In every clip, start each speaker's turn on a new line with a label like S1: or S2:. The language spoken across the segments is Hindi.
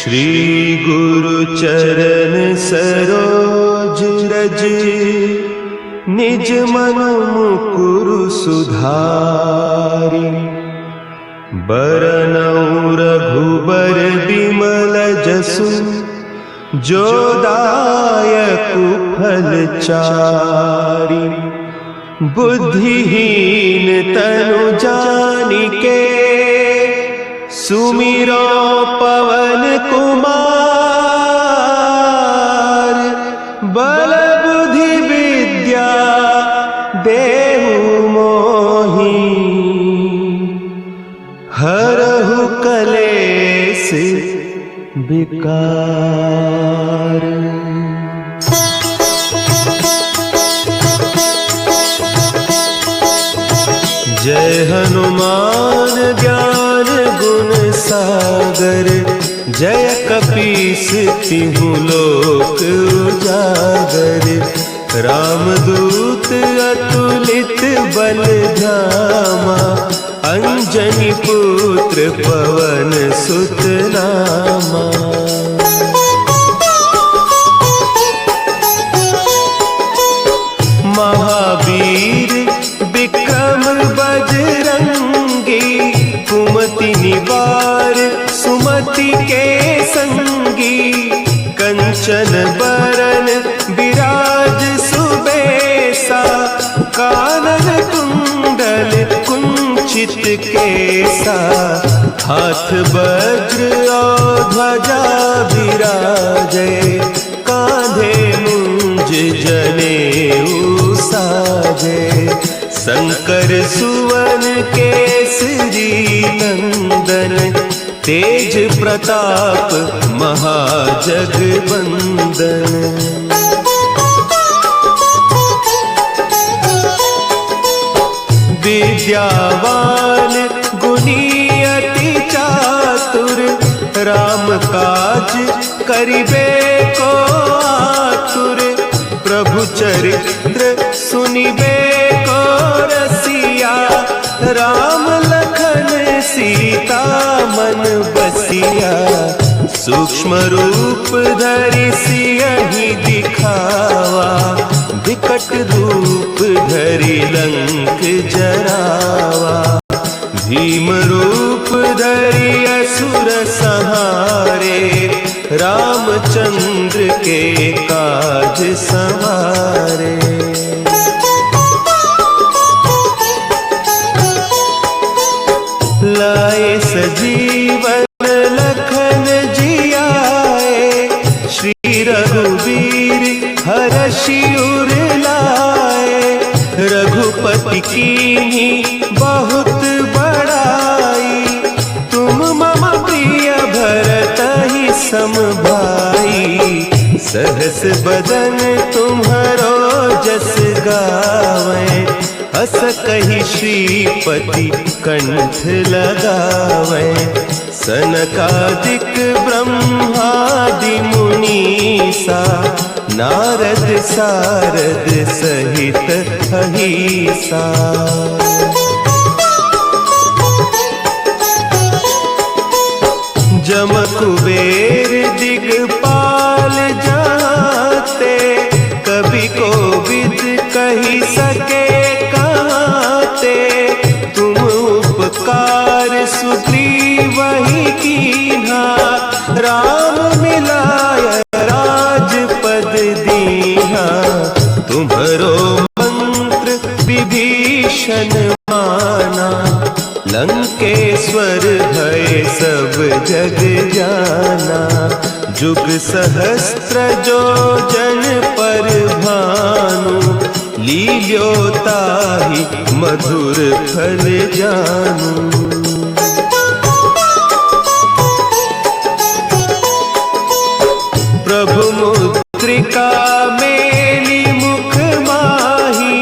S1: श्री गुरु चरण सरोज रज, निज मन मुकुरु सुधारि। बरनउँ रघुबर बिमल जसु, जो दायकु फल चारि। बुद्धिहीन तनु जानिके, सुमिरो पवन कुमार। बल बुद्धि विद्या देहु मोहि, हरहु कलेस विकार। जय हनुमान ज्ञान गुण सागर, जय कपीस तिहु लोक उजागर। रामदूत अतुलित बल धामा, अंजनी पुत्र पवन सुत नामा। महावीर विक्रम बजरंगी, कुमति निवार सुमति के संगी। कंचन बरन विराज सुबेसा, कानन कुंडल कुंचित केसा। हाथ वज्र और ध्वजा विराजे, कांधे मुंज जनेऊ साजे। शंकर सुवन केसरी नंदन, तेज प्रताप महाजगवंदन। विद्यावान गुणी अति चातुर, राम काज करिबे को आतुर। प्रभु चरित्र सुनिबे को रसिया, राम लखन सीता मन बसिया। सूक्ष्म रूप धरि सियहि दिखावा, विकट रूप धरि लंक जरावा। भीम रूप धरि असुर संहारे, रामचंद्र के काज सवारे। लाए सजीवन लखन जियाए, श्री रघुवीर हरषि उर लाए। रघुपति कीन्ही बहुत बड़ाई, तुम मम प्रिय भरतहि सम भाई। सहस बदन तुम्हरो जस गावें, हस कहि श्रीपति कंठ लगावें। सनकादिक ब्रह्मादि मुनीसा, नारद सारद सहित अहीसा। जम कुबेर दिगपाल जाते, कवि कोविद कहि सके कहते। तुम उपकार सुग्रीवहि कीन्हा, राम मिलाय राजपद दीन्हा। तुम्हरो मंत्र विभीषण माना, लंकेश्वर भय सब जग जाना। जुग सहस्त्र जो जन पर भानु, लील्योताहि मधुर फल जानू। प्रभु मुद्रिका मेली मुख माही,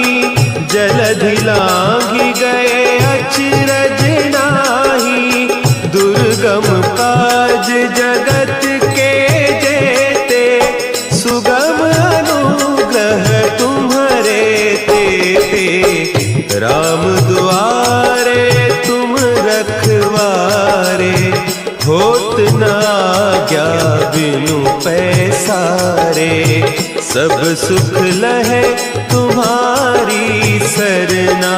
S1: जलधि लांघि गए अचरज नाही। दुर्गम काज जगत के जेते, सुगम अनुग्रह तुम्हरे तेते। राम दुआरे तुम रखवारे, होत न आज्ञा बिनु पैसारे, सब सुख लहे तुम्हारी सरना,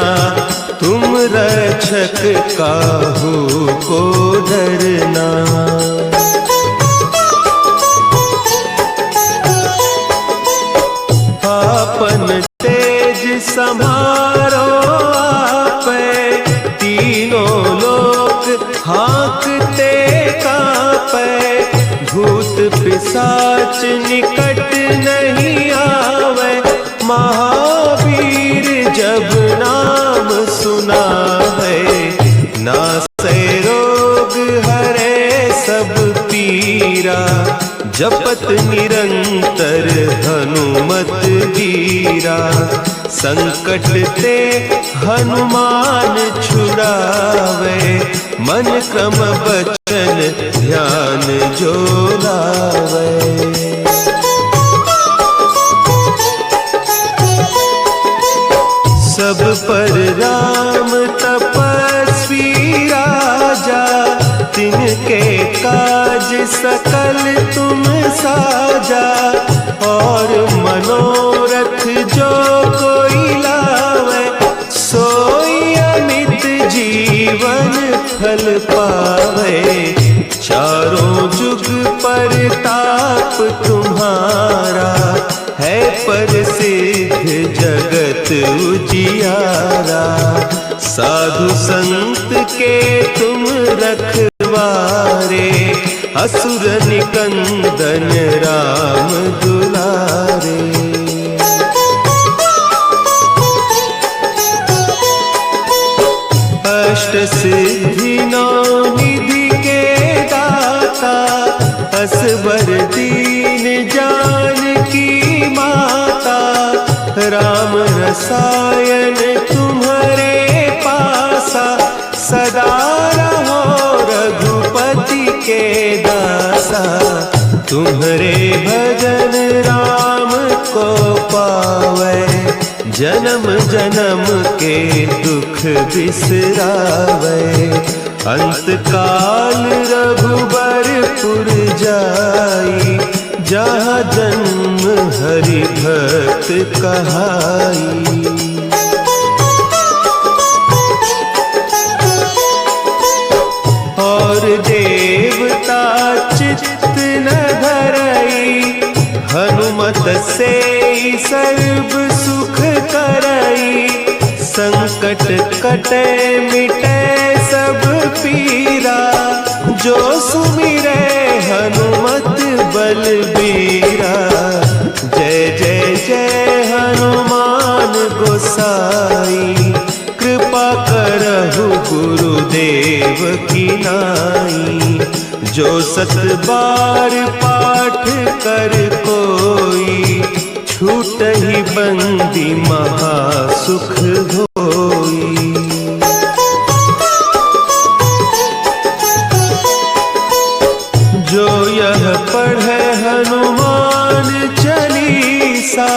S1: तुम रक्षक काहू को डरना। आपन तेज समारो आपे, तीनों लोक हाँकते कापे, भूत पिशाच निकट नहीं आवे, महावीर जब नाम सुनावे, नासे रोग हरे सब पीरा, जपत निरंतर हनुमत वीरा, संकट ते हनुमान छुड़ावे, मन क्रम बचन ध्यान जो लावे। सब पर राम तपस्वी राजा, तिनके काज सकल तुम साजा, और मनोरथ जो कोई लावे, सोई अमित जीवन फल पावे, चारों जुग परताप तुम्हारा, है प्रसिद्ध जगत उजियारा, साधु संत के तुम रखवारे, असुर निकंदन राम दुलारे। अष्ट सिद्धि नौ निधि के दाता, असवर दीन जानकी माता, राम रसायन तुम्हारे पासा, सदा रहो रघुपति के दासा, तुम्हारे भजन राम को पावे, जन्म जन्म के दुख बिसरावे, अंत काल रघुबरपुर जाई, जहाँ जन्म हरि भक्त कहाई। और देवता चित्त न धरई, हनुमत से सर्व सुख करई, संकट कटे मिटे सब पीरा, जो सुमिरे हनुमत बलबीरा। जय जय जय हनुमान गोसाई, कृपा करहु गुरुदेव की नाई, जो सत बार पाठ कर कोई, छूटहि बंदी महासुख होई। जो यह पढ़े हनुमान चालीसा,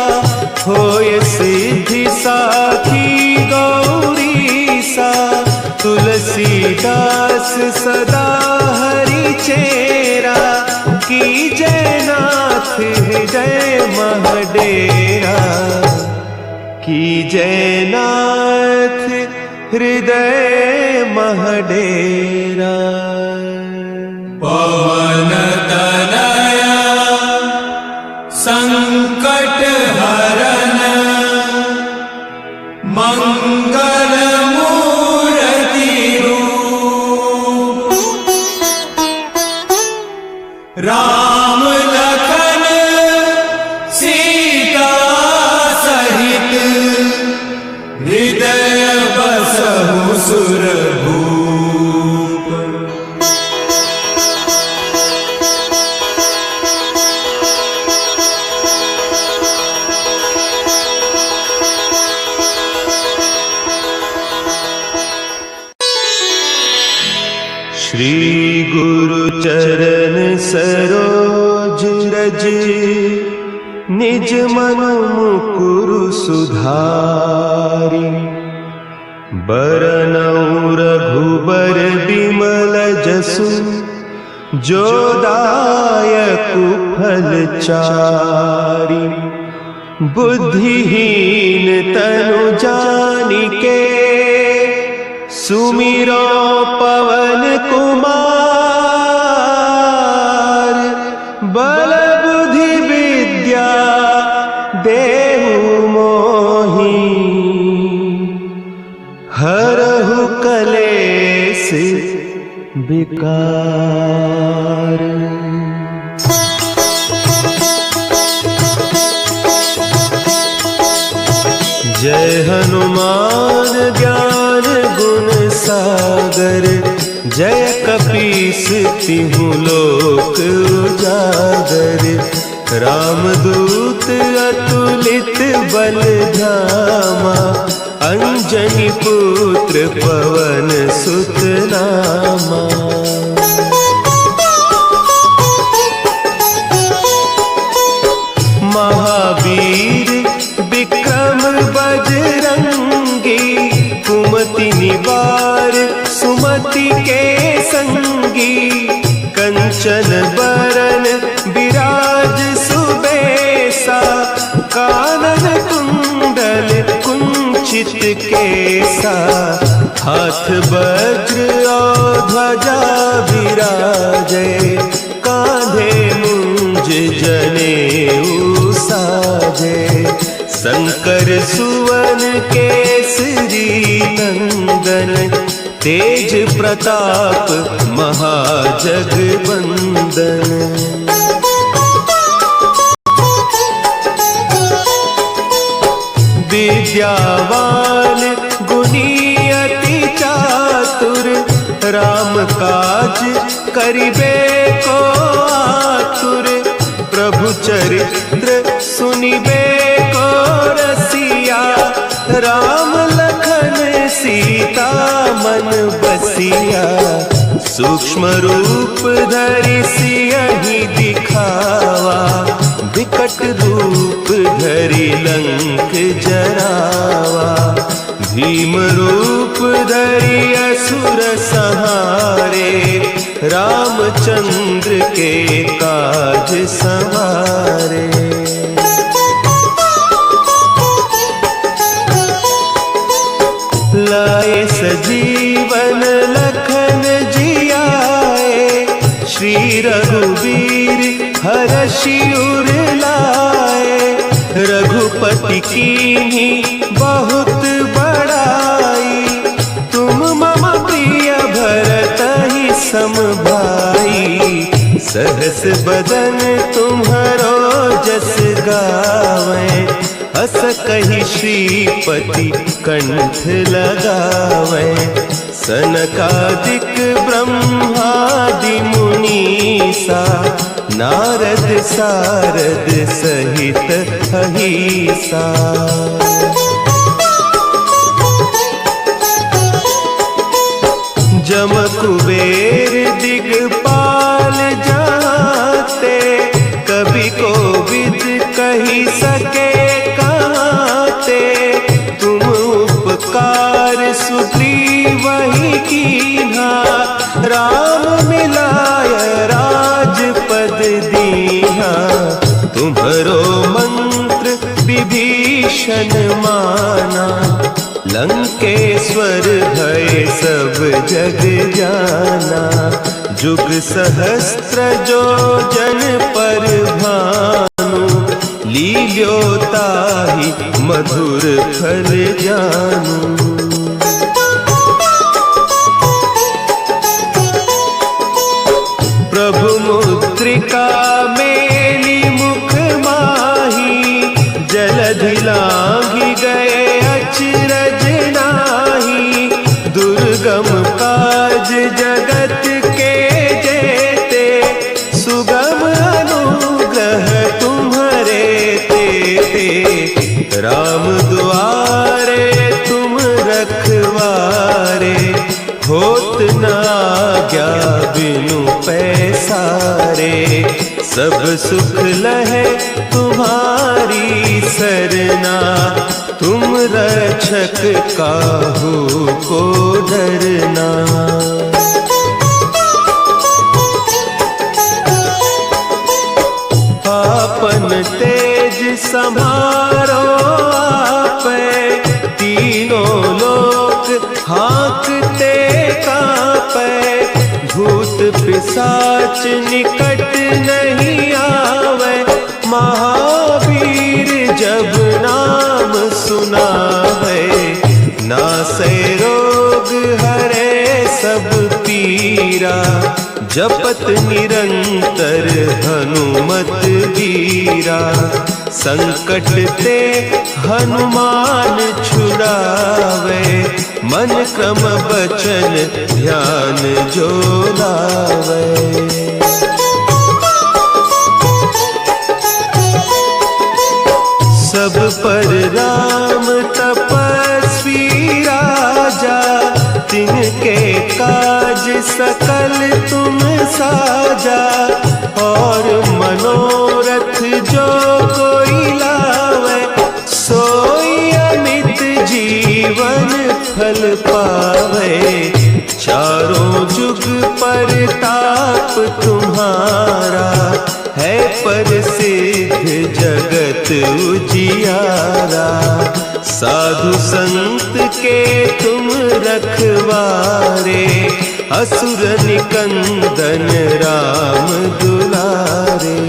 S1: होय सिद्धि साखी गौरीसा, तुलसीदास सदा हरि चेरा, की जय नाथ हृदय महडेरा, की जय नाथ हृदय महडेरा।
S2: पवन तनया संकट हरन, मंगल मूर्ति रूप, राम लखन सीता सहित, हृदय बसहु सुरभूप।
S1: श्री गुरु चरण सरोज रज, निज मन मुकुरु सुधारि, बरनउँ रघुबर बिमल जसु, जो दायक फलचारी। बुद्धिहीन तनु जानिके सुमिरो पवन कुमार। बल बुद्धि विद्या देहु मोहि हरहु कलेस विकार। जय हनुमान ज्ञान गुण सागर। जय कपीस तिहु लोक उजागर। रामदूत अतुलित बल धामा। अंजनी पुत्र पवन सुत नामा। महावीर विक्रम बजरंगी। कुमति निवार सुमति के संगी। कंचन बरन विराज सुबेसा। कानन कुंडल कुंचित केसा। हाथ वज्र और ध्वजा विराजे। कांधे मुंज जनेऊ साजे। शंकर सुवन केसरी नंदन। तेज प्रताप महाजगवंदन। विद्यावान गुणी अति चातुर। राम काज करिबे को आतुर। प्रभु चरित्र सुनिबे को रसिया। राम लखन सीता मन बसिया। सूक्ष्म रूप धरि सियहि दिखावा। विकट रूप धरि लंक जरावा। भीम रूप धरि असुर संहारे। रामचंद्र के काज सवारे। लाए सजीवन लखन जियाए। श्री रघुवीर हरषि उर लाए। रघुपति कीन्ही बहुत बड़ाई। तुम मम प्रिय भरतहि सम भाई। सहस बदन तुम्हरो जस गावें। अस कहि श्रीपति कंठ लगावें। सनकादिक ब्रह्मादि मुनीसा। नारद सारद सहित अहीसा। जम कुबेर दिगपाल जाते। कवि कोविद कही सके कहते। तुम उपकार सुग्रीवहि कीन्हा। राम मिलाय राजपद दीन्हा। तुम्हरो मंत्र विभीषण माना। लंकेश्वर भय सब जग जाना। जुग सहस्त्र जो जन पर भानु। लील्यो ताहि मधुर फल जानू। प्रभु मुद्रिका मेली मुख माही। जलधि लांघि गए अचरज नाही। दुर्गम काज जगत के जेते। सुगम अनुग्रह तुम्हरे तेते। राम दुआरे तुम रखवारे। होत न आज्ञा बिनु पैसारे। सब सुख लहे तुम्हारी सरना। तुम रक्षक काहू को डरना। तेज सम्हारो आपे, तीनों लोक हाँकते कांपे। भूत पिशाच निकट नहीं आवे, महावीर जब नाम सुनावे। नासै रोग हरे सब पीरा, जपत निरंतर हनुमत वीरा। संकट ते हनुमान छुड़ावे, मन क्रम बचन ध्यान जो लावे। सब पर राम तपस्वी राजा, तिनके काज सकल तुम साजा। और मनोरथ जो कोई लावे, सोई अमित जीवन फल पावे। चारों जुग परताप तुम्हारा, है प्रसिद्ध जगत उजियारा। साधु संत के तुम रखवारे, असुर निकंदन राम दुलारे।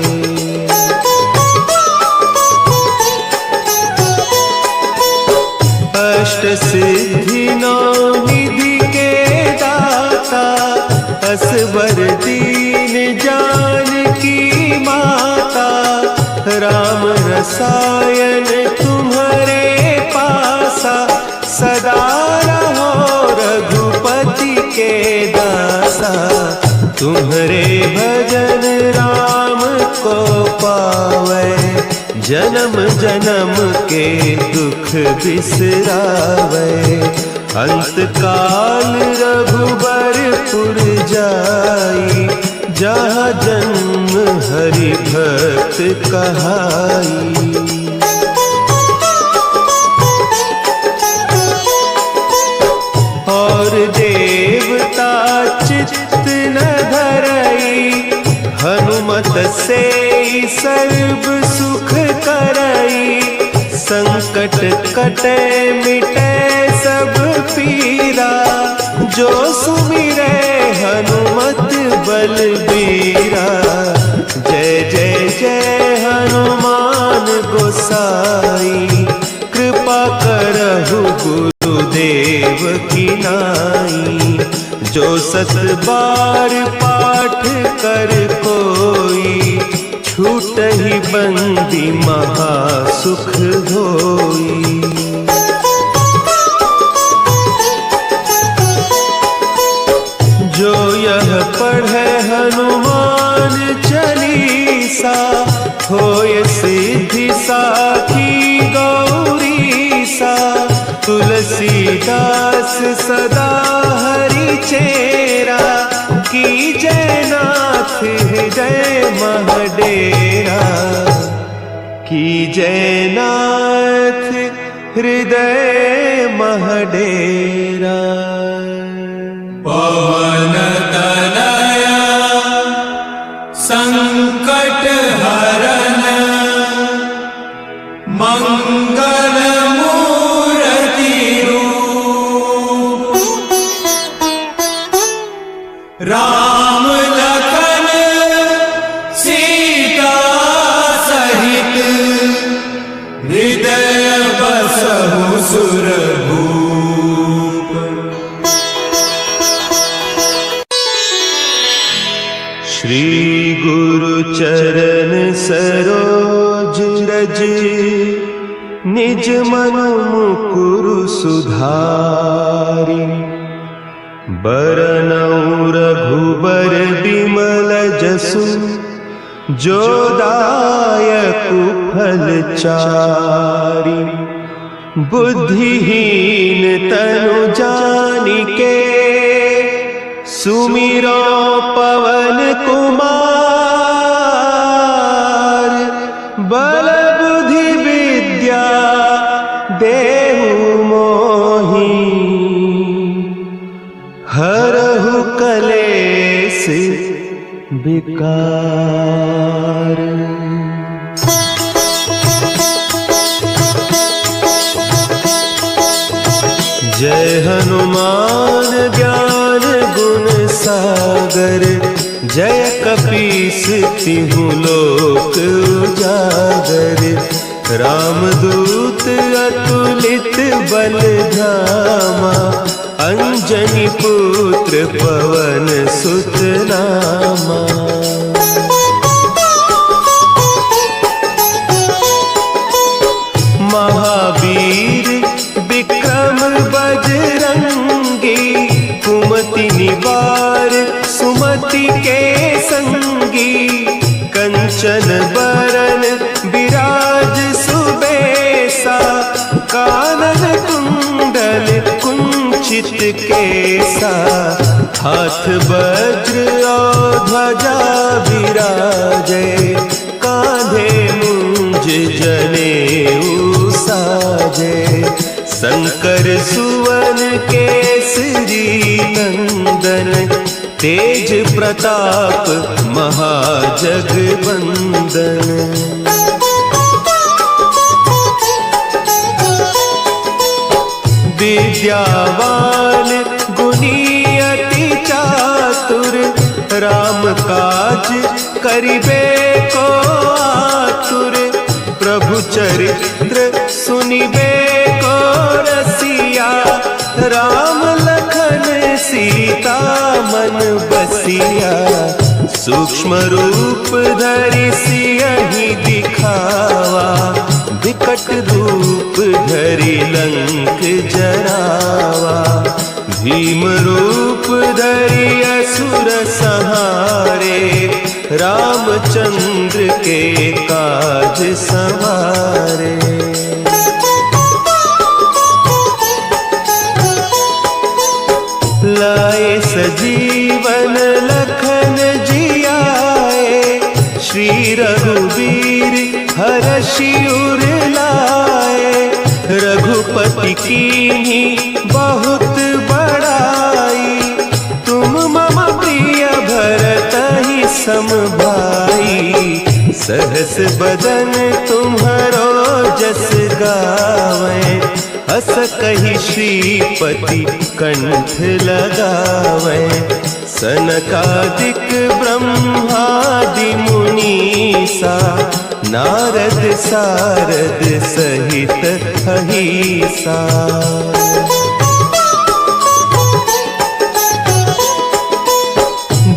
S1: अष्ट सिद्धि नौ निधि के दाता, असवर दीन जानकी माता। राम रसायन तुम्हारे पासा, सदा रहो रघुपति के दासा। तुम्हारे भजन राम को पावे, जन्म जन्म के दुख बिसरावे। अंत काल रघुबरपुर जाई, जहाँ जन्म हरि भक्त कहाई। और देवता चित्त न धरई, हनुमत से सर्व सुख करई। संकट कटे मिटे सब पीरा, जो सुमिरे हनुमत बलबीरा। जय जय जय हनुमान गोसाई, कृपा करहु गुरुदेव की नाई। जो सत बार पाठ कर कोई, छूट ही बंदी महासुख होई। जो यह पढ़े हनुमान चालीसा, होय सिद्धि साखी गौरीसा। तुलसीदास सदा हरि चेरा, की जयनाथ हृदय महडेरा। की जयनाथ हृदय महडेरा।
S2: पवन तनया संकट हरन, मंगल मूर्ति रूप। राम लखन सीता सहित, हृदय बसहु सुरभूप।
S1: श्री गुरु चरण सरोज रज, निज मन मुकुरु सुधारि। बरनउँ रघुबर बिमल जसु, जो दायकु फल चारि। बुद्धिहीन तनु जानिके, सुमिरो पवन कुमार। बल बुद्धि विद्या देहु मोहि, हरहु कलेस विकार। जय कपीस तिहु लोक उजागर। रामदूत अतुलित बल धामा, अंजनी पुत्र पवन सुत नामा। महावीर विक्रम बजरंगी, कुमति निवार सुमति के संगी। कंचन बरन विराज सुबेसा, कानन कुंडल कुंचित केसा। हाथ वज्र और ध्वजा विराजे, कांधे मुंज जनेऊ साजे। शंकर सुवन केसरी नंदन, तेज प्रताप महाजगवंदन। विद्यावान गुणी अति चातुर, राम काज करिबे को आतुर। प्रभु चरित्र सुनिबे को रसिया, राम लखन सीता मन बसिया। सूक्ष्म रूप धरि सियहि दिखावा, विकट रूप धरि लंक जरावा। भीम रूप धरि असुर संहारे, रामचंद्र के काज संवारे। लाए सजीवन लखन जियाए, श्री रघुवीर हरषि उर लाए। रघुपति कीन्ही बहुत बड़ाई, तुम मम प्रिय भरतहि सम भाई। सहस बदन तुम्हरो जस गावें, हस कहि श्रीपति कंठ लगावें। सनकादिक ब्रह्मादि मुनीसा, नारद सारद सहित अहीसा।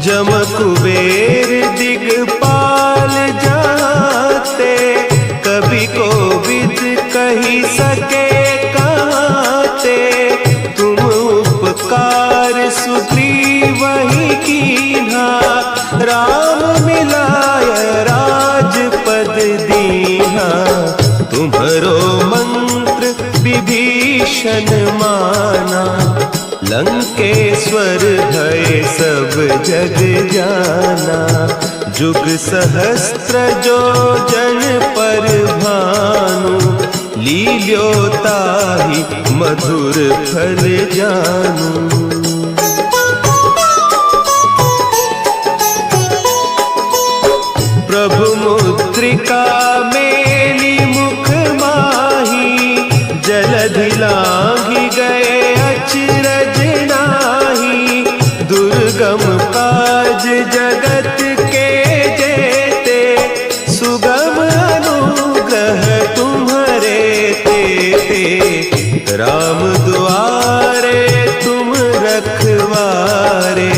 S1: जम कुबेर दिगपाल जाते, कवि कोविद कही सके कहते। तुम उपकार सुग्रीवहि कीन्हा, राम मिलाय राजपद दीन्हा। तुम्हरो मंत्र विभीषण माना, लंकेश्वर भय सब जग जाना। जुग सहस्त्र जो जन पर भानु, लील्योताहि मधुर फल जानू। प्रभु मुद्रिका मेली मुख माही, जलधि लांघि गए अचरज नाही। दुर्गम काज जगत के जेते, सुगम अनुग्रह तुम्हरे तेते। राम दुआरे तुम रखवारे,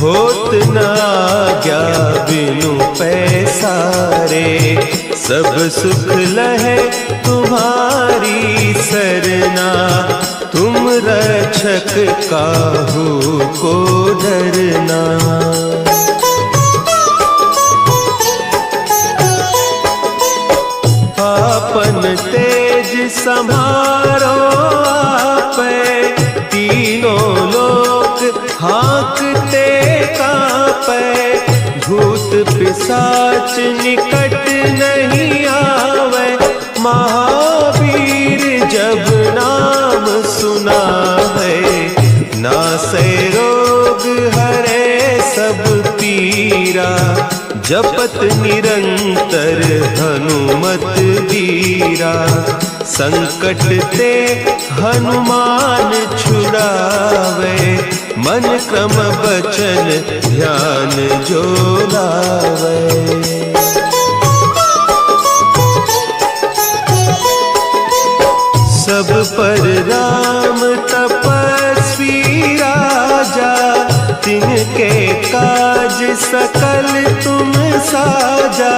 S1: होत न आज्ञा बिनु पैसारे। सब सुख लहे तुम्हारी सरना, तुम रक्षक काहू को डरना। आपन तेज संभारो आपै, तीनों लोक हाँकते कांपै। भूत पिशाच निकट नहीं आवे, महावीर जब नाम सुना है। नासै रोग हरे सब पीरा, जपत निरंतर हनुमत बीरा। संकट ते हनुमान छुड़ावे, मन क्रम बचन ध्यान जो लावे। सब पर राम तपस्वी राजा, तिनके काज सकल तुम साजा।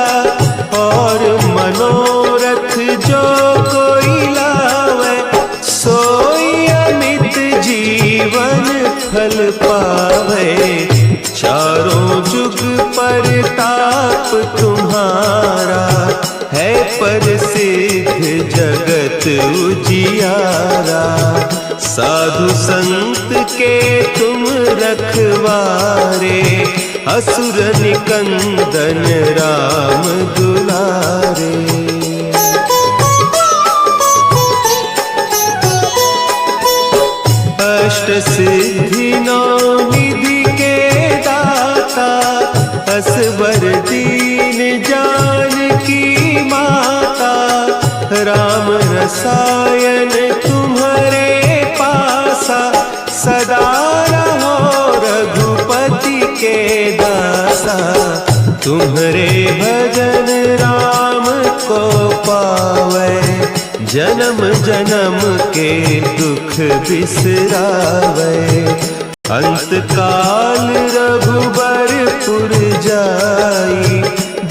S1: और मनोरथ जो कोई लावे, सोई अमित जीवन फल पावे। चारों जुग परताप तुम्हारा, है प्रसिद्ध जगत उजियारा। साधु संत के तुम रखवारे, असुर निकंदन राम दुलारे। अष्ट सिद्धि नौ निधि के दाता, असवर दीन जानकी माता। राम रसायन तुम्हारे पासा, सदा रहो रघुपति के दासा। तुम्हारे भजन राम को पावे, जन्म जन्म के दुख बिसरावे। अंत काल रघुबरपुर जाई,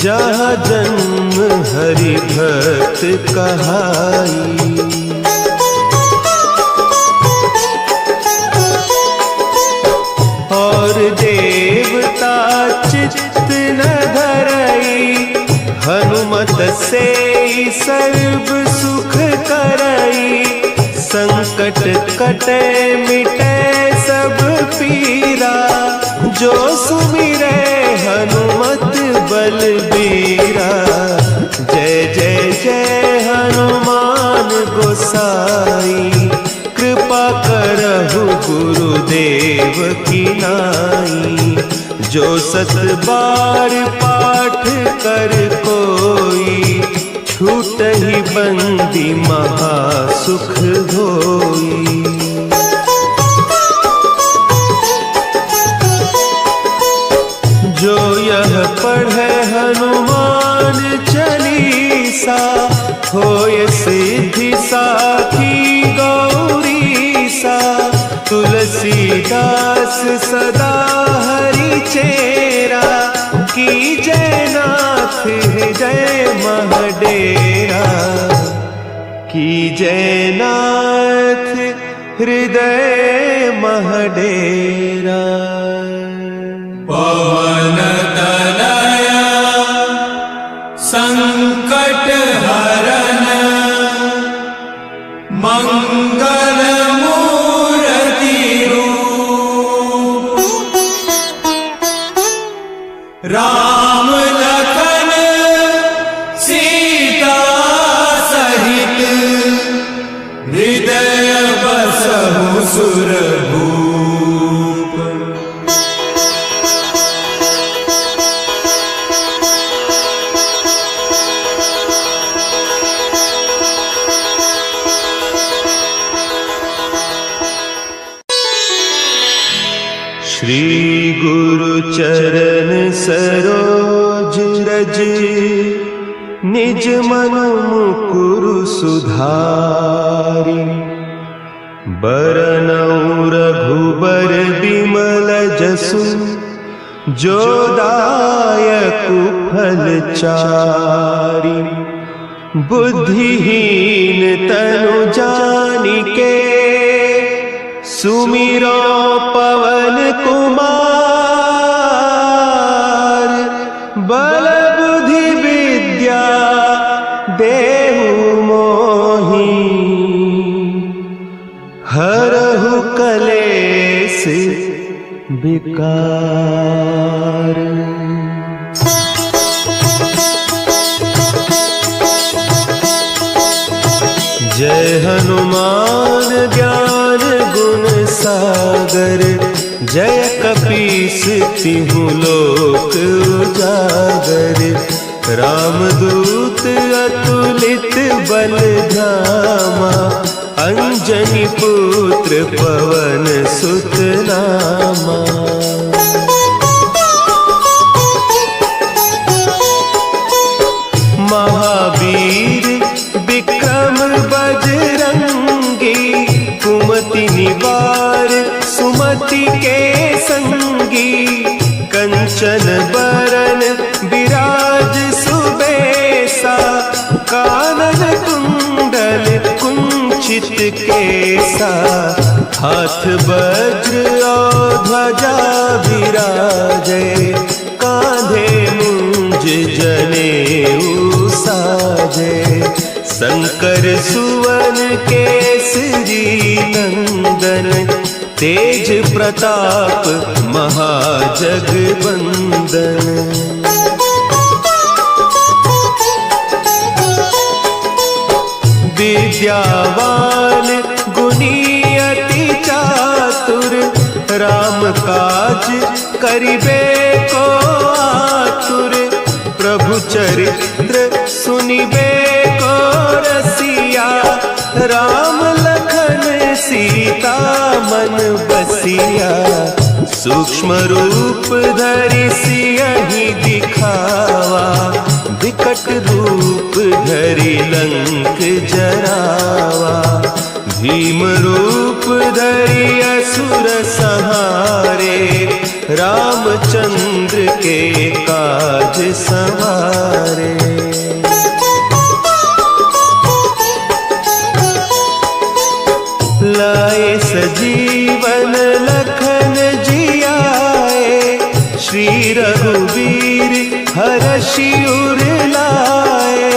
S1: जहाँ जन्म हरि भक्त कहाई। और देवता चित्त न धरई, हनुमत से सर्व सुख करई। संकट कटे मिटे सब पीरा, जो सुमिरे हनुमत बलबीरा। जय जय जय हनुमान गोसाई, कृपा करहु गुरुदेव की नाई। जो सत बार पाठ कर कोई, छूटहि बंदी महा सुख होई। जो यह पढ़े हनुमान चालीसा, होय सिद्धि साखी गौरीसा। तुलसीदास सदा हरि चेरा, की जयनाथ हृदय महडेरा। की जयनाथ हृदय महडेरा।
S2: पवन तनया संकट हरन, मंगल मूर्ति रूप। राम लखन सीता सहित, हृदय बसहु सुरभूप।
S1: श्री गुरु चरण सरोज रज, निज मन मुकुरु सुधारि। बरनउँ रघुबर बिमल जसु, जो दायकु फल चारि। बुद्धिहीन तनु जानिके, सुमिरो पवन कुमार। बल बुद्धि विद्या देहु मोहि, हरहु कलेस विकार। जय हनुमान ज्ञान गुण सागर, जय कपीस तिहु लोक उजागर। रामदूत अतुलित बल धामा, अंजनी पुत्र पवन सुत नामा। महावीर विक्रम बजरंगी, कुमति निवार सुमति के संगी। कंचन बरन विराज सुबेसा, कानन कुंडल कुंचित केसा। हाथ वज्र और ध्वजा विराजे, कांधे मुंज जनेऊ साजे। शंकर सुवन केसरी नंदन, तेज प्रताप महाजगबंदन। विद्यावान गुणी अति चातुर, राम काज करिबे को आतुर। प्रभु चरित्र सुनिबे को रसिया, राम लखन सीता मन बसिया। सूक्ष्म रूप धरि सियहि दिखावा, विकट रूप धरि लंक जरावा। भीम रूप धरि असुर संहारे, रामचंद्र के काज संवारे। लाए सजीवन लखन जियाए, श्री रघुवीर हरषि उर लाए।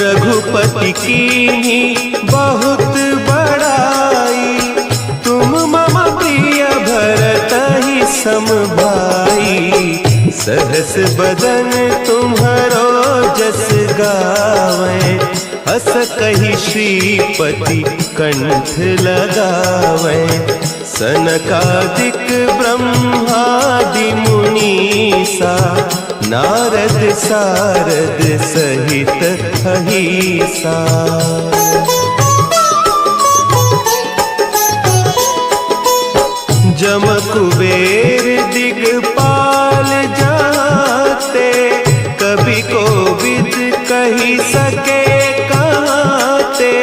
S1: रघुपति कीन्ही बहुत बड़ाई, तुम मम प्रिय भरतहि सम भाई। सहस बदन तुम्हरो जस गावें, हस कहि श्रीपति कंठ लगावें। सनकादिक ब्रह्मादि मुनीसा, नारद सारद सहित अहीसा। जम कुबेर दिगपाल जाते, कवि कोविद कही सके कहते।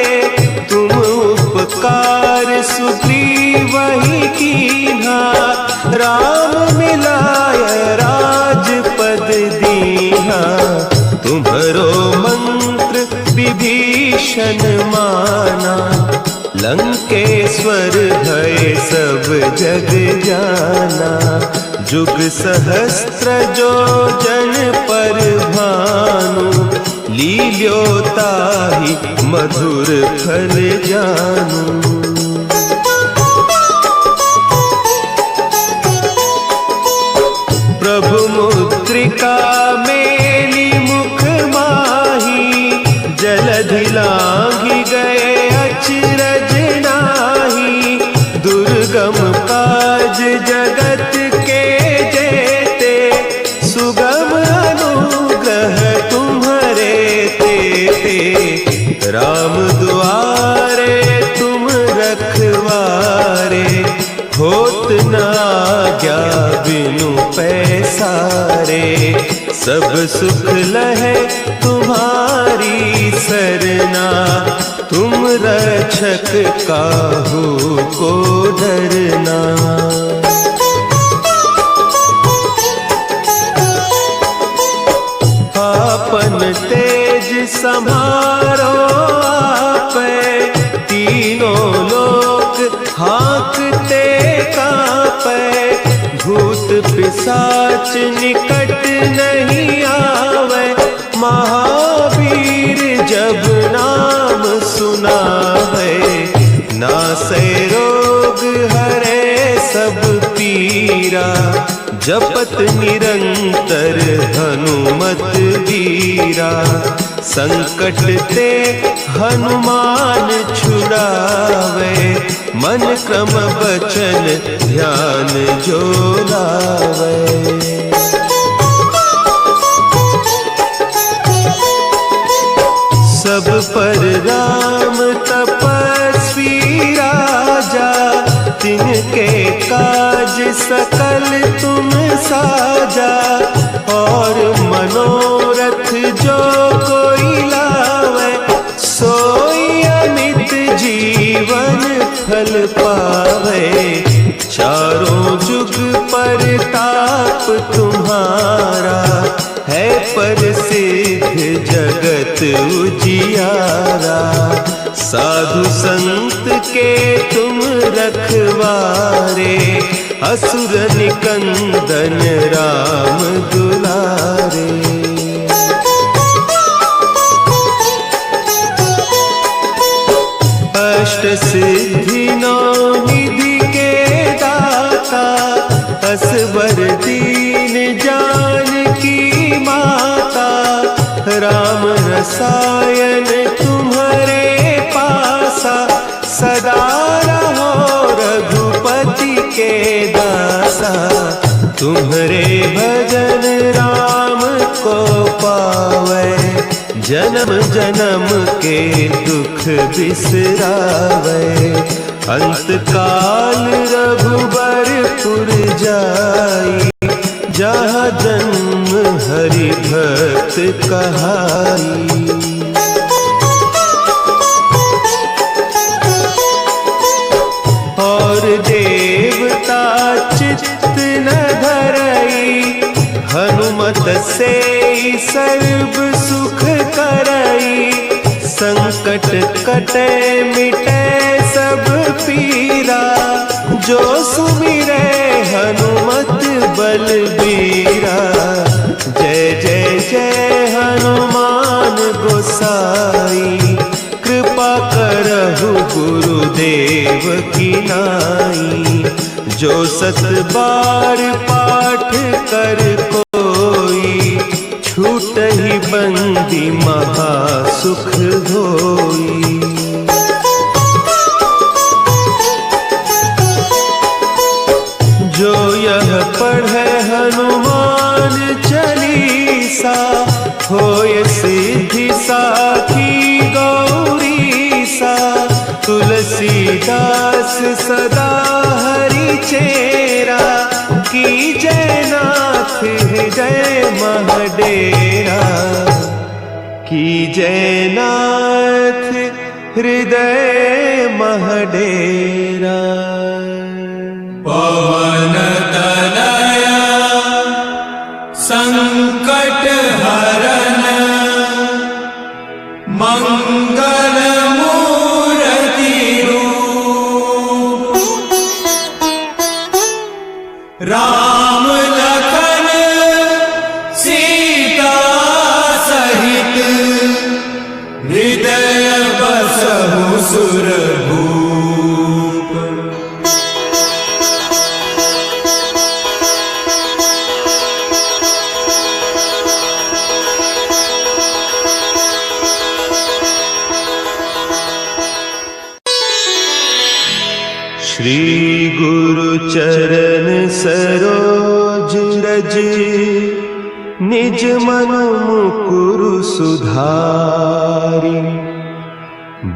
S1: तुम उपकार सुग्रीवहि कीन्हा, राम मिलाय राजपद दीन्हा। तुम्हरो मंत्र विभीषण माना, लंकेश्वर भय सब जग जाना। जुग सहस्त्र जो जन पर भानु, लील्योताहि मधुर फल जानू। प्रभु मुद्रिका मेली मुख माही, जलधि लांघि गए अचरज नाही। दुर्गम काज जगत के जेते, सुगम अनुग्रह तुम्हरे तेते। राम दुआरे तुम रखवारे, होत न आज्ञा बिनु पैसारे। सब सुख लहे तुम्हारी सरना, तुम रक्षक काहू को डरना। आपन तेज समारो आपै, तीनों लोक हाँकते कांपै। भूत पिशाच निकट नहीं आवे, महावीर जब नाम सुनावे। नासै रोग हरे सब पीरा, जपत निरंतर हनुमत वीरा। संकट ते हनुमान छुड़ावे, मन क्रम बचन ध्यान जो लावे। सब पर राम तपस्वी राजा, तिनके काज सकल तुम साजा। और मनोरथ जो कोई लावे, सोई अमित जीवन फल पावे। चारों जुग परताप तुम्हारा, है प्रसिद्ध जगत उजियारा। साधु संत के तुम रखवारे, असुर निकंदन राम दुलारे। अष्ट सिद्धि नौ निधि के दाता, असवर दीन जानकी माता। राम रसायन तुम्हारे पासा, सदा रहो रघुपति के दासा। तुम्हारे भजन राम को पावे, जन्म जन्म के दुख बिसरावे। अंत काल रघुबरपुर जाई, जहाँ जन्म हरि भक्त कहाई। और देवता चित्त न धरई, हनुमत से सर्व सुख करई। संकट कटे मिटे सब पीरा, जो सुमिरे हनुमत बलबीरा। जय जय जय हनुमान गोसाई, कृपा करहु गुरुदेव की नाई। जो सत बार पाठ कर कोई, छूटहि बंदी महा सुख होई। जो यह पढ़े हनुमान चालीसा, होय सिद्धि साखी गौरीसा। तुलसीदास सदा हरि चेरा, की जयनाथ हृदय महडेरा। की जयनाथ हृदय महडेरा।
S2: पवन तनया संकट हरन, मंगल मूर्ति रूप। राम लखन सीता सहित, हृदय बसहु सुरभूप।
S1: श्री गुरु चरण सरोज रज, निज मन मुकुरु सुधारि।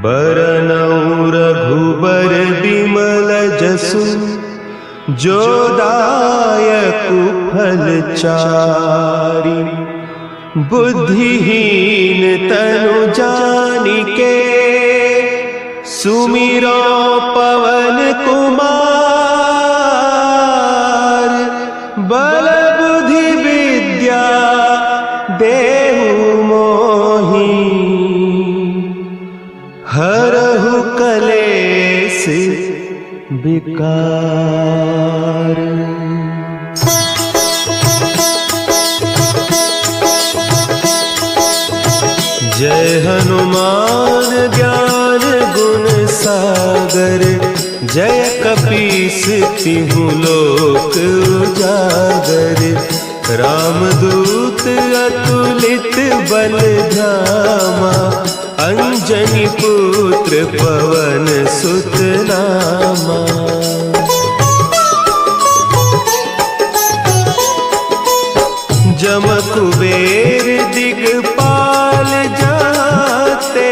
S1: बरनउँ रघुबर बिमल जसु, जो दायकु फल चारि। बुद्धिहीन तनु जानिके, सुमिरो पवन कुमार। बल बुद्धि विद्या देहु मोहि, हरहु कलेस विकार। जय हनुमान ज्ञान गुण सागर, जय कपीस तिहु लोक उजागर। रामदूत अतुलित बल धामा, अंजनी पुत्र पवन सुत नामा। जम कुबेर दिगपाल जात, ते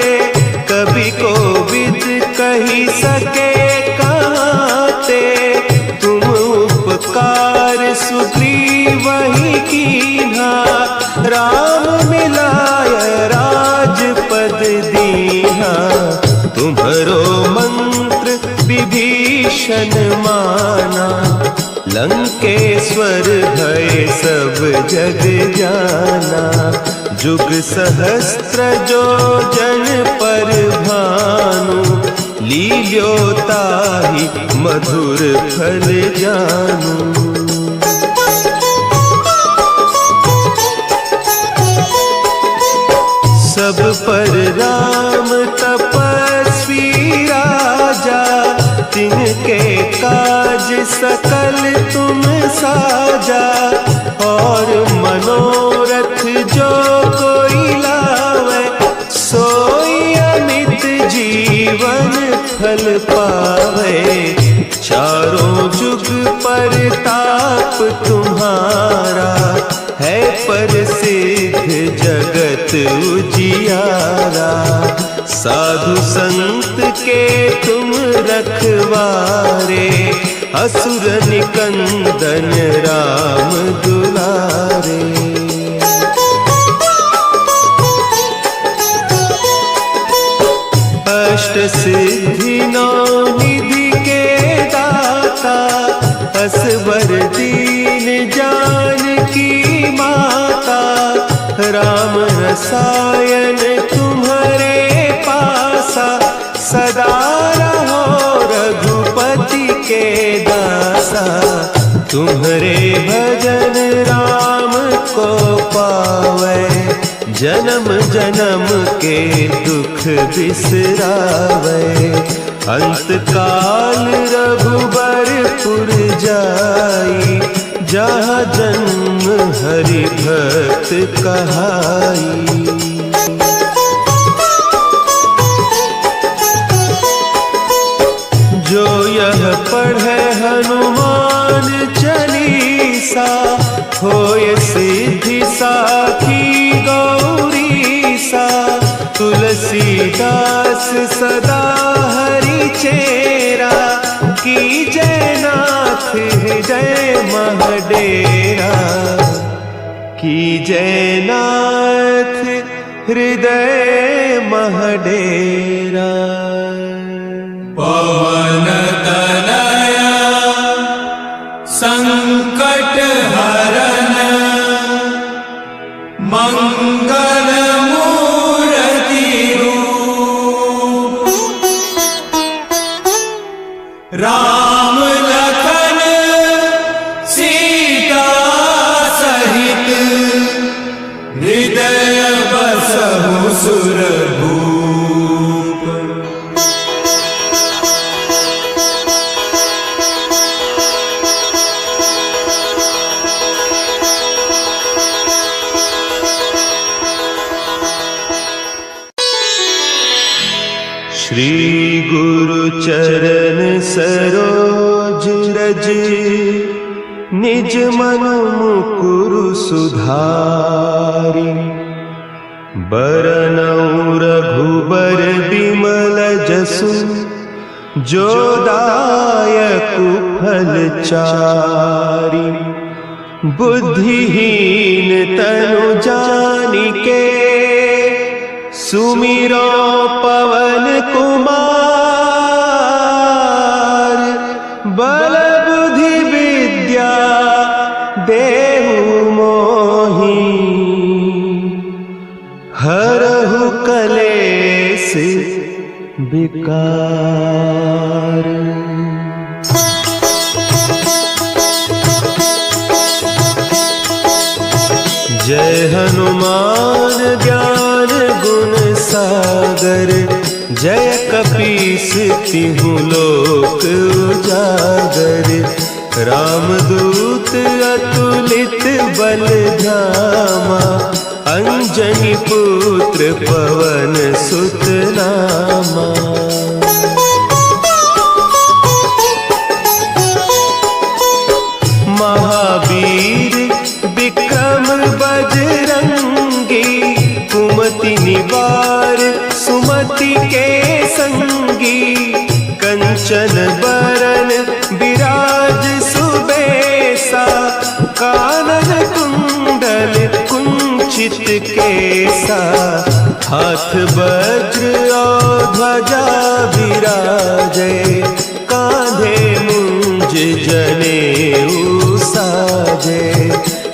S1: कभी कोविद कही सके कहाँ ते। तुम उपकार सुग्रीव ही कीन्हा, राम मिलाय राजपद दीन्हा। तुम्हरो मंत्र विभीषण माना, लंकेश्वर भय सब जग जाना। जुग सहस्त्र जो जन पर भानु, लील्योताहि मधुर फल जानू। सब पर राम तपस्वी राजा, तिनके काज सकल तुम साजा। और मनोरथ जो कोई लावे, सोई अमित जीवन फल पावे। चारों जुग परताप तुम्हारा, है प्रसिद्ध जगत उजियारा। साधु संत के तुम रखवारे, असुर निकंदन राम दुलारे। अष्ट सिद्धि नौ निधि के दाता, असवर दीन जानकी माता। राम रसायन तुम्हारे पासा, सदा रहो रघुपति के दासा। तुम्हारे भजन राम को पावे, जन्म जन्म के दुख बिसरावे। अंत काल रघुबरपुर जाई, जहाँ जन्म हरि भक्त कहाई। जो यह पढ़े हनुमान चालीसा, होय सिद्धि साखी गौरीसा। तुलसीदास सदा हरि चेरा, कीजय नाथ हृदय महडेरा। कीजय नाथ हृदय महडेरा।
S2: पवन तनया संकट हरन, मंगल मूर्ति रूप। राम लखन सीता सहित, हृदय बसहु सुरभूप।
S1: श्री गुरु चरण सरोज रज, निज मन मुकुरु सुधारि। बरनउँ रघुबर बिमल जसु, जो दायकु फल चारि। बुद्धिहीन तनु जानिके, सुमिरो पवन कुमार। बल बुद्धि विद्या देहु मोहि, हरहु कलेस विकार। जय हनुमान ज्ञान गुण सागर, जय कपीस तिहु लोक उजागर। रामदूत अतुलित बल धामा, अंजनी पुत्र पवन सुत नामा। महावीर विक्रम बजरंगी, कुमति निवार द्रौपदी के संगी, कंचन बरन विराज सुबेसा, कानन कुंडल कुंचित केसा, हाथ वज्र और ध्वजा विराजे, कांधे मुंज जनेऊ साजे,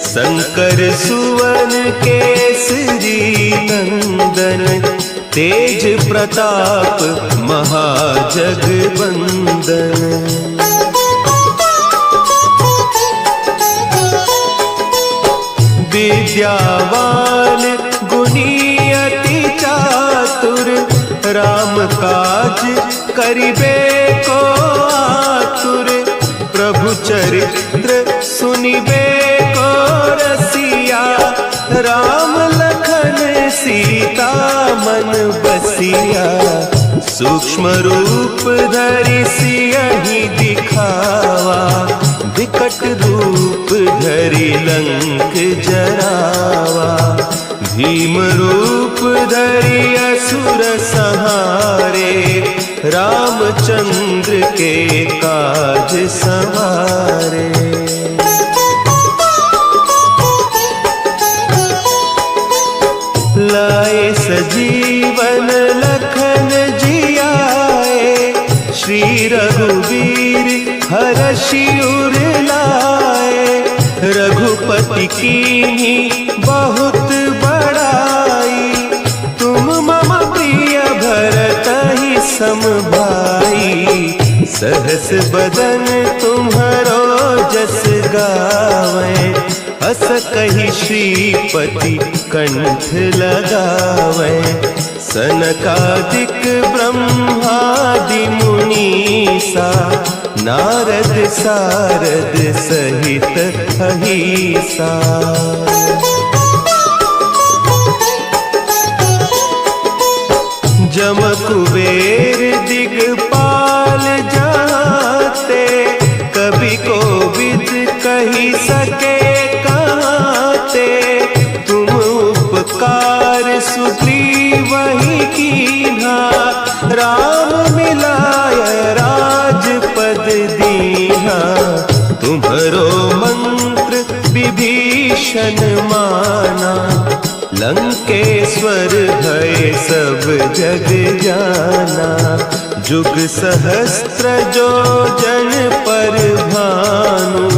S1: शंकर सुवन केसरी नंदन, तेज प्रताप महाजगबंदन। विद्यावान गुणी अति चातुर, राम काज करिबे को आतुर, प्रभु चरित्र सुनिबे को रसिया, राम लखन सीता मन बसिया, सूक्ष्म रूप धरि सियहि दिखावा, विकट रूप धरि लंक जरावा, भीम रूप धरि असुर संहारे, रामचंद्र के काज संवारे। लाए सजीवन लखन जियाए, श्री रघुवीर हरषि उर लाए, रघुपति कीन्ही बहुत बड़ाई, तुम मम प्रिय भरतहि सम भाई, सहस बदन तुम्हरो जस गावे, अस कहि श्रीपति कंठ लगावे, सनकादिक ब्रह्मादि मुनीसा, नारद सारद सहित अहीसा। जम कुबेर दिगपाल जाते, कवि कोविद कही सके कहते, तुम उपकार सुग्रीव ही कीन्हा, राम मिलाय राजपद दीन्हा, तुम्हरो मंत्र विभीषण माना, लंकेश्वर भय सब जग जाना, जुग सहस्त्र जो जन पर भानु,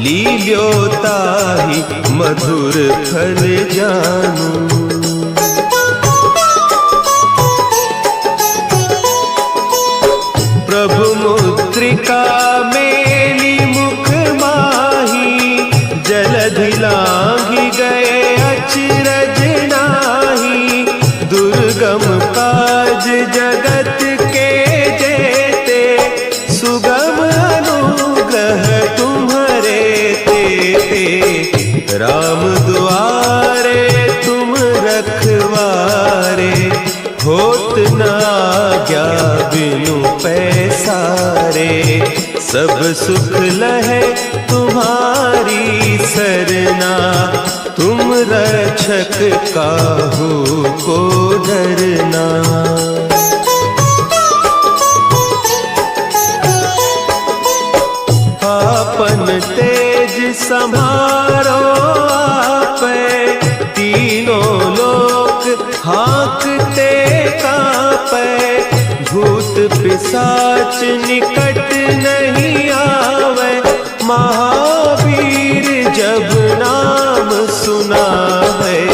S1: लील्योताहि मधुर फल जानू। प्रभु मुद्रिका मेली मुख माही, जलधि लांघि गए अचरज नाही, दुर्गम काज जगत के जेते, सुगम अनुग्रह तुम्हरे तेते, राम दुआरे तुम रखवारे, होत न आज्ञा बिनु पैसारे, सब सुख लहे तुम्हारी सरना, तुम रक्षक काहू को डरना। आपन तेज समारो आपे, तीनों लोक हाँकते कांपे, भूत पिशाच निकट नहीं आवे, महावीर जब नाम सुना है,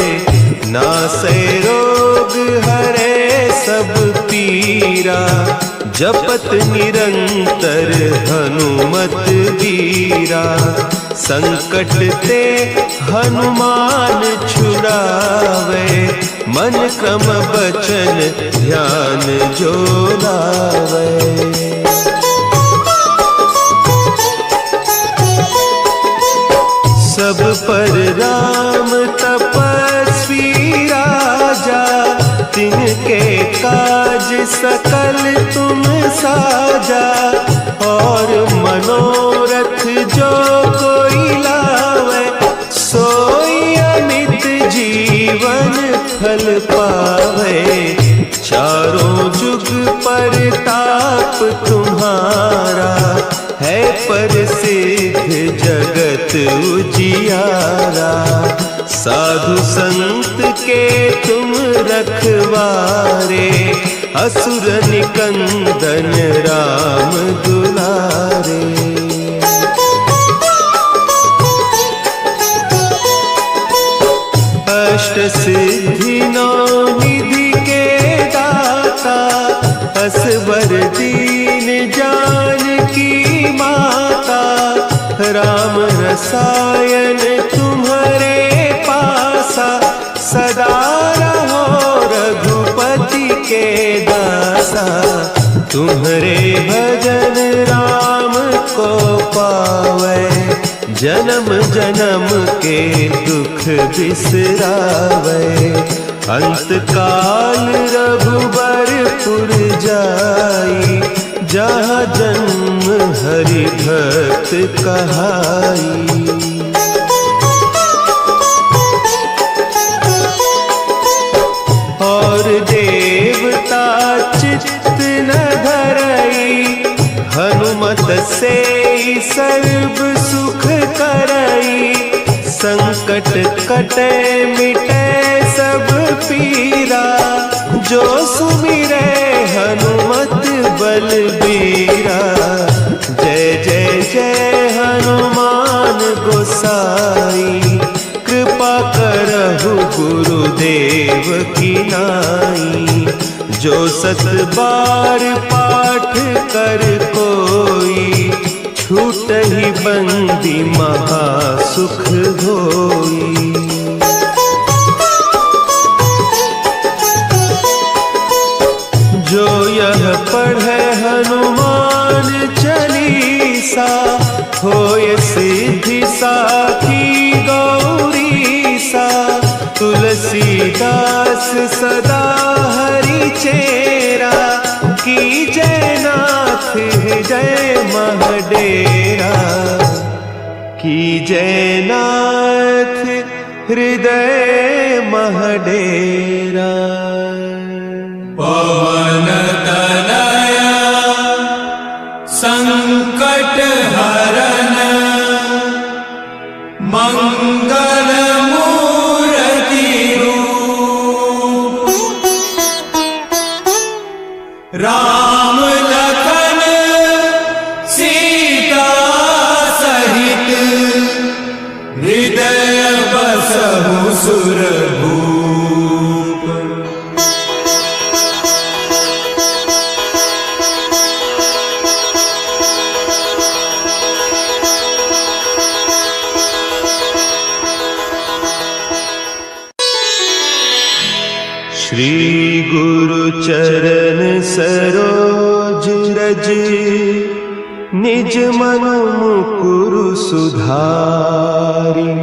S1: नासै रोग हरे सब पीरा, जपत निरंतर हनुमत वीरा, संकट ते हनुमान छुड़ावे, मन क्रम बचन ध्यान जो लावे। सब पर राम तपस्वी राजा, तिनके काज सकल तुम साजा, और मनोरथ जो कोई लावे, सोई अमित जीवन फल पावे। चारों जुग परताप तुम्हारा है प्रसिद्ध जगत उजियारा। साधु संत के तुम रखवारे असुर निकंदन राम दुलारे। अष्ट सिद्धि नौ निधि के दाता असवर दीन जानकी माता। राम रसायन तुम्हारे पासा सदा रहो रघुपति के दासा। तुम्हारे भजन राम को पावे जन्म जन्म के दुख बिसरावे। अंत काल रघुबरपुर जाई जहाँ जन्म हरि भक्त कहाई। और देवता चित्त न धरई हनुमत से सर्व सुख करई। संकट कटे मिटे सब पीरा जो सुमिरे हनुमत बलबीरा। जय जय जय हनुमान गोसाई कृपा करहु गुरुदेव की नाई। जो सत बार पाठ कर कोई छूट ही बंदी महा सुख होई। जो यह पढ़े हनुमान चालीसा होय सिद्धि साखी गौरीसा। तुलसीदास सदा हरि चेरा की जयनाथ हृदय महडेरा। की जयनाथ हृदय महडेरा।
S2: पवन तनया संकट हरन मंगल मूर्ति रूप। राम लखन सीता सहित हृदय बसहु सुरभूप।
S1: श्री गुरु चरण सरोज रज निज मन मुकुरु सुधारि।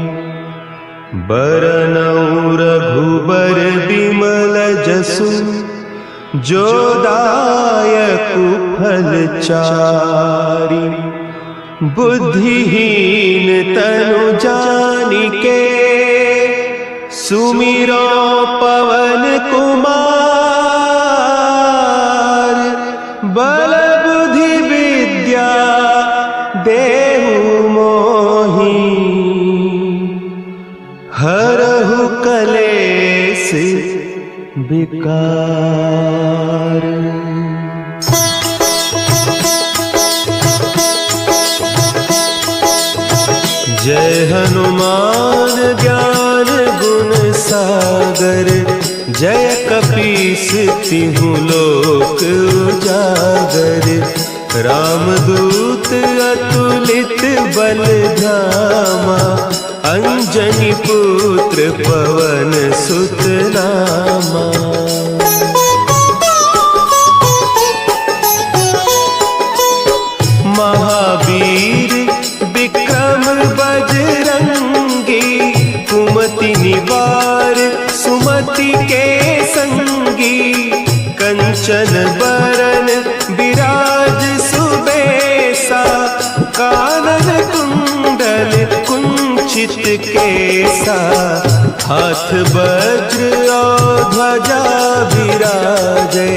S1: बरनउँ रघुबर बिमल जसु जो दायकु फल चारि। बुद्धिहीन तनु जानिके सुमिरो पवन कुमार। बल बुद्धि विद्या देहु मोहि हरहु कलेस विकार। जय हनुमान ज्ञान गुण सागर। जय कपीस तिहु लोक उजागर। रामदूत अतुलित बल धामा। अंजनी पुत्र पवन सुत नामा। महावीर विक्रम बजरंगी। कुमति निवार सुमति के संगी। कंचन बरन विराज सुबेसा। कानन कुंडल कुंचित चित केसा, हाथ वज्र और ध्वजा विराजे,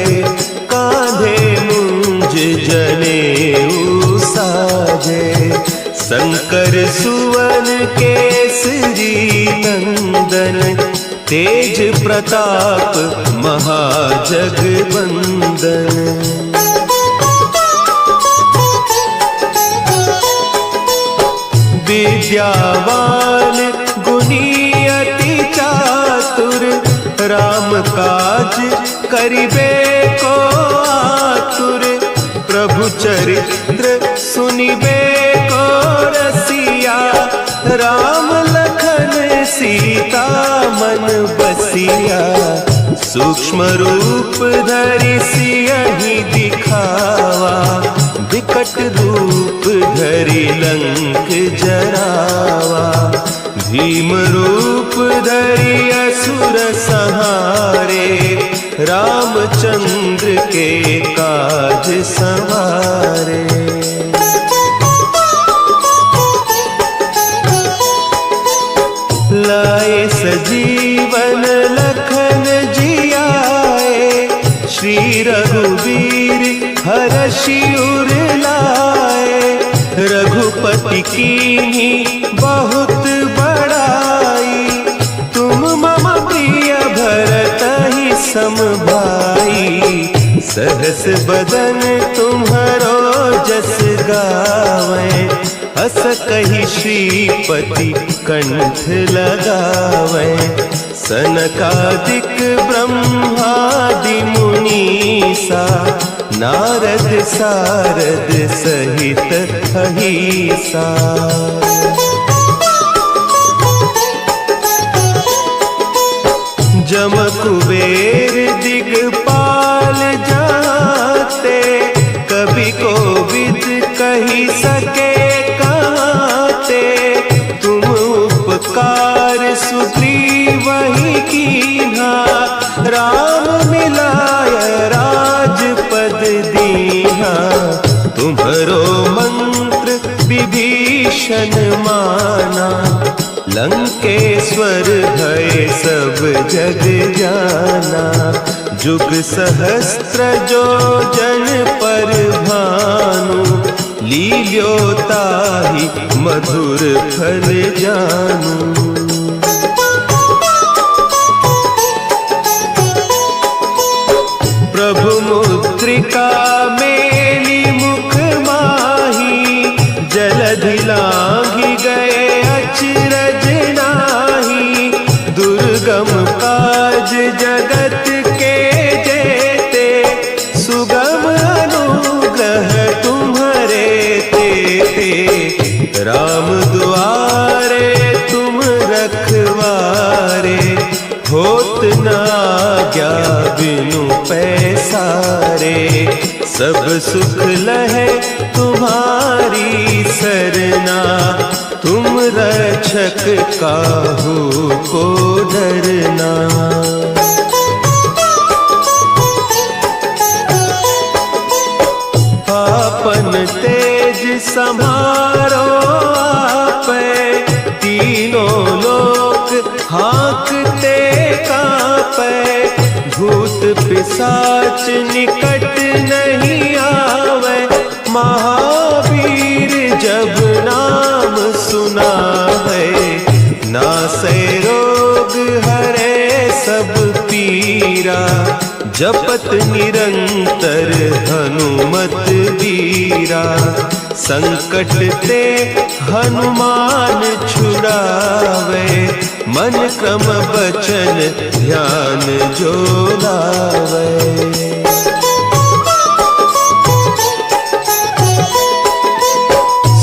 S1: कांधे मुंज जनेऊ साजे। शंकर सुवन केसरी नंदन, तेज प्रताप महाजगवंदन। विद्यावान गुणी अति चातुर, राम काज करिबे को आतुर। प्रभु चरित्र सुनिबे को रसिया, राम लखन सीता मन बसिया। सूक्ष्म रूप धरि सियहि दिखावा, विकट रूप धरि लंक जरावा। भीम रूप धरि असुर संहारे, रामचंद्र के काज संवारे। लाए सजीवन लखन जियाए, श्री रघुवीर हरषि उर लाए। रघुपति कीन्ही बहुत बड़ाई, तुम मम प्रिय भरतहि सम भाई। सहस बदन तुम्हरो जस गावें, हस कहि श्रीपति कंठ लगावें। सनकादिक ब्रह्मादि मुनीसा, नारद सारद सहित अहीसा। जम कुबेर दिगपाल जाते, कवि कोविद कही सके कहते। तुम उपकार सुग्रीव ही कीन्हा, राम मिलाय राजपद दीन्हा। तुम्हरो मंत्र विभीषण माना, लंकेश्वर भय सब जग जाना। जुग सहस्त्र जो जन पर भानु, लील्योताहि मधुर फल जानू। प्रभु मुद्रिका मेली मुख माही, जलधि लांघि गए अचरज नाही। दुर्गम काज जगत के जेते, सुगम अनुग्रह तुम्हरे तेते। राम दुआरे तुम रखवारे, होत न आज्ञा बिनु पैसारे। सब सुख लहे तुम्हारी सरना, तुम रक्षक काहू को डरना। आपन तेज समारो आपै, तीनों लोक हाँकते कांपै। भूत पिशाच निकट नहीं आवे, महावीर जब नाम सुना है। नासै रोग हरे सब पीरा, जपत निरंतर हनुमत वीरा। संकट ते हनुमान छुड़ावे, मन क्रम बचन ध्यान जो लावे।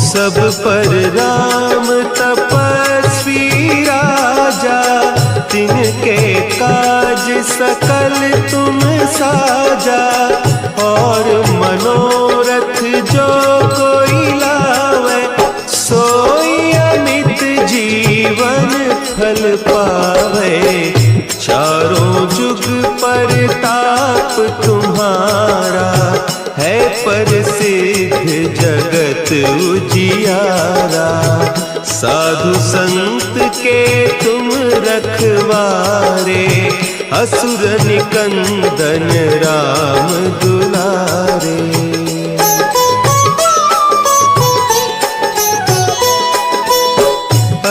S1: सब पर राम तपस्वी राजा, तिनके काज सकल तुम साजा। और मनोरथ जो कोई लावे, सोई अमित जीवन फल पावे। चारों जुग परताप तुम्हारा, है प्रसिद्ध जगत उजियारा। साधु संत के तुम रखवारे, असुर निकंदन राम दुलारे।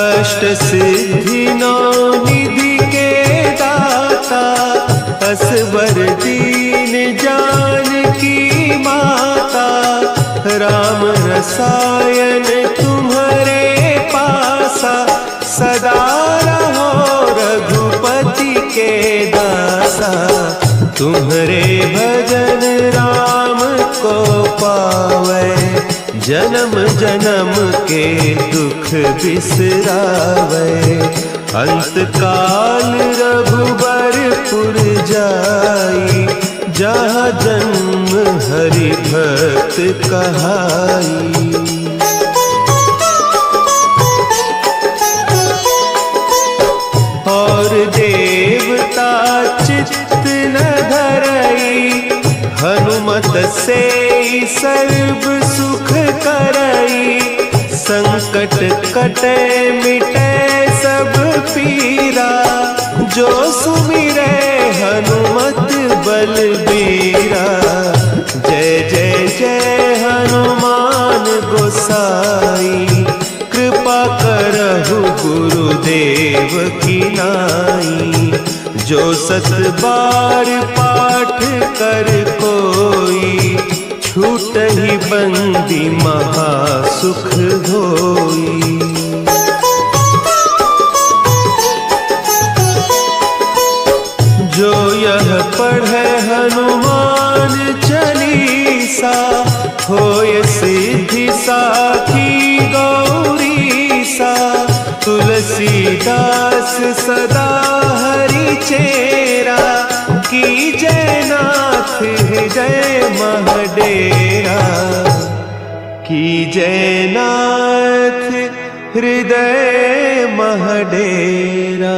S1: अष्ट सिद्धि नौ निधि के दाता, असवर दीन जानकी माता। राम रसायन तुम्हारे पासा, सदा रहो रघुपति के दासा। तुम्हारे भजन राम को पावे, जन्म जन्म के दुख बिसरावे। अंत काल रघुबरपुर जाई, जहाँ जन्म हरि भक्त कहाई। और देवता चित्त न धरई, हनुमत से सर्व सुख करई। संकट कटे मिटे सब पीरा, जो सुमिरे हनुमत बलबीरा। जय जय जय हनुमान गोसाई, कृपा करहु गुरुदेव की नाई। जो सत बार पाठ कर कोई, छूट ही बंदी महासुख होई। जो यह पढ़े हनुमान चालीसा, होय सिद्धि साखी गौरीसा। तुलसीदास सदा हरि चेरा, की जयनाथ हृदय महडेरा। की जयनाथ हृदय महडेरा।